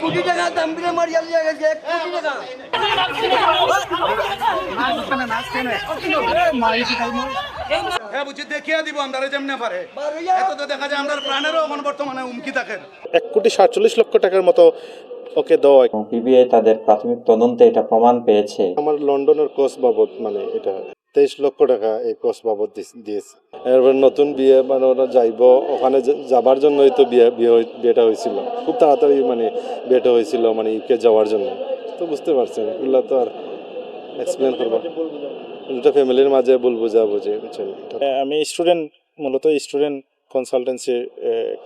কোটি টাকা দাম দিয়ে মারিয়া লিয়ে গেছে 1 কোটি টাকা হ্যাঁ বুঝি দেখিয়া দিব আমরা যেমনে পারে এত তো দেখা যায় আমরা প্রাণেরও এখন বর্তমানে হুমকি থাকে 1,47 কোটি টাকার মতো ওকে দেওয়া। পিবিআই তাদের প্রাথমিক তদন্তে এটা প্রমাণ পেয়েছে। আমার লন্ডনের কোর্স বাবদ মানে এটা 23 লক্ষ টাকা এই কোর্স বাবদ দিয়েছে। এরপর নতুন বিয়ে মানে ওরা যাইব ওখানে যাবার জন্যই তো বিয়েটা হয়েছিল, খুব তাড়াতাড়ি মানে বিয়েটা হয়েছিল মানে ইউকে যাওয়ার জন্য। তো বুঝতে পারছেন এগুলো তো আর এক্সপ্লেন করবো, দুটা ফ্যামিলির মাঝে বলবো যা বুঝে। আমি মূলত স্টুডেন্ট কনসালটেন্সি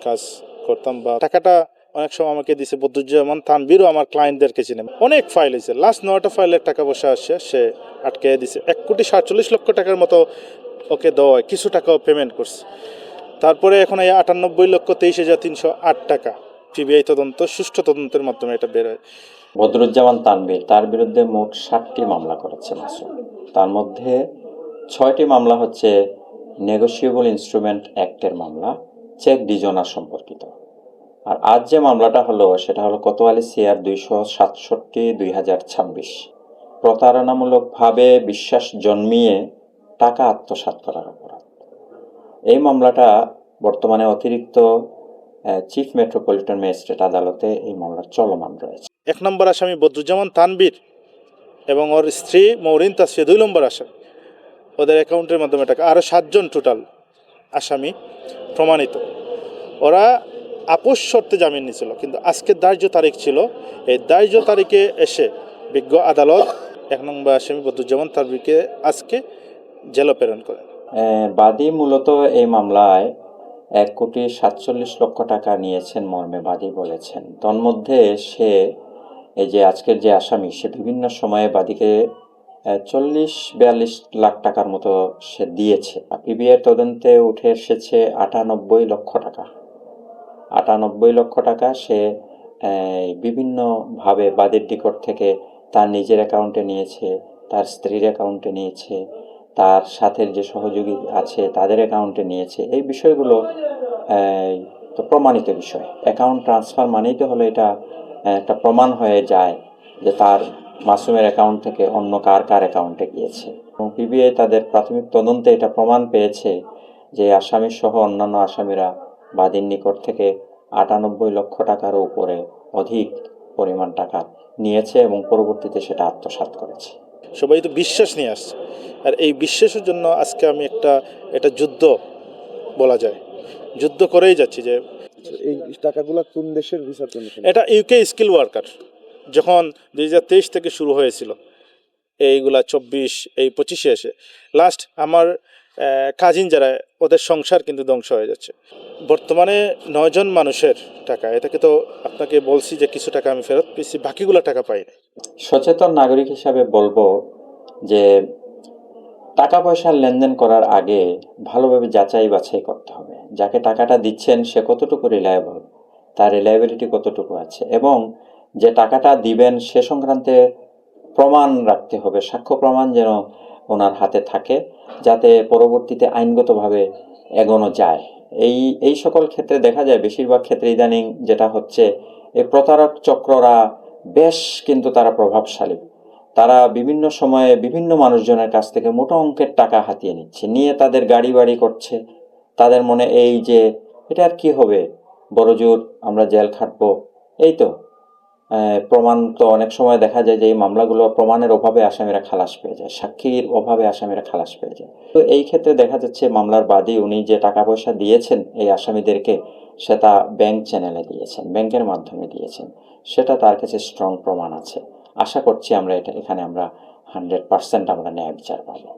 কাজ করতাম, বা টাকাটা অনেক সময় আমাকে দিছে বদরুজ্জামান তানভীরও আমার ক্লায়েন্টদেরকে চিনে। অনেক ফাইল হয়েছে, লাস্ট 9টা ফাইলের টাকা পয়সা আসছে, সে আটকে দিছে। 1,47 কোটি টাকার মতো ওকে দেওয়া হয়, কিছু টাকাও পেমেন্ট করছে। তারপরে এখন এই 98,23,308 টাকা পিবিআই তদন্ত, সুষ্ঠু তদন্তের মাধ্যমে এটা বের হয়। বদরুজ্জামান তানভীর, তার বিরুদ্ধে মোট 7টি মামলা করেছে মাসুম। তার মধ্যে 6টি মামলা হচ্ছে নেগোশিয়েবল ইনস্ট্রুমেন্ট অ্যাক্টের মামলা, চেক ডিজোনার সম্পর্কিত। আর আজ যে মামলাটা হলো সেটা হলো কোতোয়ালি সিআর 267/2026, প্রতারণামূলকভাবে বিশ্বাস জন্মিয়ে টাকা আত্মসাৎ করার অপরাধ। এই মামলাটা বর্তমানে অতিরিক্ত চিফ মেট্রোপলিটন ম্যাজিস্ট্রেট আদালতে এই মামলা চলমান রয়েছে। 1 নম্বর আসামি বদরুজ্জামান তানভীর এবং ওর স্ত্রী মৌরিন তাসফিয়া 2 নম্বর আসামি। ওদের অ্যাকাউন্টের মাধ্যমে টাকা, আরও 7 জন টোটাল আসামি প্রমাণিত। ওরা আপোষ শর্তে জামিন নিয়েছিল, কিন্তু আজকে ধার্য তারিখ ছিল। এই ধার্য তারিখে এসে বিজ্ঞ আদালত 1 নম্বর আসামি বদরুজ্জামান তানভীরকে আজকে জেলে প্রেরণ করেন। বাদী মূলত এই মামলায় 1,47 কোটি টাকা নিয়েছেন মর্মে বাদী বলেছেন। তন্মধ্যে সে এই যে আজকের যে আসামি, সে বিভিন্ন সময়ে বাদীকে 40-42 লাখ টাকার মতো সে দিয়েছে। পিবিআই তদন্তে উঠে এসেছে 98 লক্ষ টাকা। 98 লক্ষ টাকা সে বিভিন্নভাবে বাদীর নিকট থেকে তার নিজের অ্যাকাউন্টে নিয়েছে, তার স্ত্রীর অ্যাকাউন্টে নিয়েছে, তার সাথে যে সহযোগী আছে তাদের অ্যাকাউন্টে নিয়েছে। এই বিষয়গুলো তো প্রমাণিত বিষয়। অ্যাকাউন্ট ট্রান্সফার মানেই তো হলো এটা একটা প্রমাণ হয়ে যায় যে তার মাসুমের অ্যাকাউন্ট থেকে অন্য কার অ্যাকাউন্টে গিয়েছে। এবং পিবিআই তাদের প্রাথমিক তদন্তে এটা প্রমাণ পেয়েছে যে আসামি সহ অন্যান্য আসামিরা বাদীর নিকট থেকে 98 লক্ষ টাকার উপরে অধিক পরিমাণ টাকা নিয়েছে এবং পরবর্তীতে সেটা আত্মসাৎ করেছে। সবাই তো বিশ্বাস নিয়ে আসছে, আর এই বিশ্বাসের জন্য আজকে আমি এটা যুদ্ধ বলা যায়, যুদ্ধ করেই যাচ্ছি। যে এই টাকাগুলো কোন দেশের ভিসার জন্য? এটা ইউকে স্কিল ওয়ার্কার, যখন 2023 থেকে শুরু হয়েছিল, এইগুলা 24-25 এসে লাস্ট আমার কাজিন যারা, ওদের সংসার কিন্তু ধ্বংস হয়ে যাচ্ছে। বর্তমানে 9 জন মানুষের টাকা, এটাকে তো আপনাকে বলছি যে কিছু টাকা আমি ফেরত পেয়েছি, বাকিগুলো টাকা পাইনি। সচেতন নাগরিক হিসাবে বলবো যে টাকা পয়সার লেনদেন করার আগে ভালোভাবে যাচাই বাছাই করতে হবে। যাকে টাকাটা দিচ্ছেন সে কতটুকু রিলায়েবল, তার রিলায়েবিলিটি কতটুকু আছে, এবং যে টাকাটা দিবেন সে সংক্রান্তে প্রমাণ রাখতে হবে, সাক্ষ্য প্রমাণ যেন ওনার হাতে থাকে, যাতে পরবর্তীতে আইনগতভাবে এগোনো যায়। এই সকল ক্ষেত্রে দেখা যায়, বেশিরভাগ ক্ষেত্রে ইদানিং যেটা হচ্ছে, এই প্রতারক চক্ররা বেশ কিন্তু তারা প্রভাবশালী। তারা বিভিন্ন সময়ে বিভিন্ন মানুষজনের কাছ থেকে মোটা অঙ্কের টাকা হাতিয়ে নিচ্ছে, নিয়ে তাদের গাড়ি বাড়ি করছে। তাদের মনে এই যে এটা আর কি হবে, বড়জোর আমরা জেল খাটবো, এই তো প্রমাণ। তো অনেক সময় দেখা যায় যে এই মামলাগুলো প্রমাণের অভাবে আসামিরা খালাস পেয়ে যায়, সাক্ষীর অভাবে আসামিরা খালাস পেয়ে যায়। তো এই ক্ষেত্রে দেখা যাচ্ছে মামলার বাদী উনি যে টাকা পয়সা দিয়েছেন এই আসামিদেরকে, সেটা ব্যাংক চ্যানেলে দিয়েছেন, ব্যাংকের মাধ্যমে দিয়েছেন, সেটা তার কাছে স্ট্রং প্রমাণ আছে। আশা করছি এখানে আমরা 100% আমরা ন্যায় বিচার পাবো।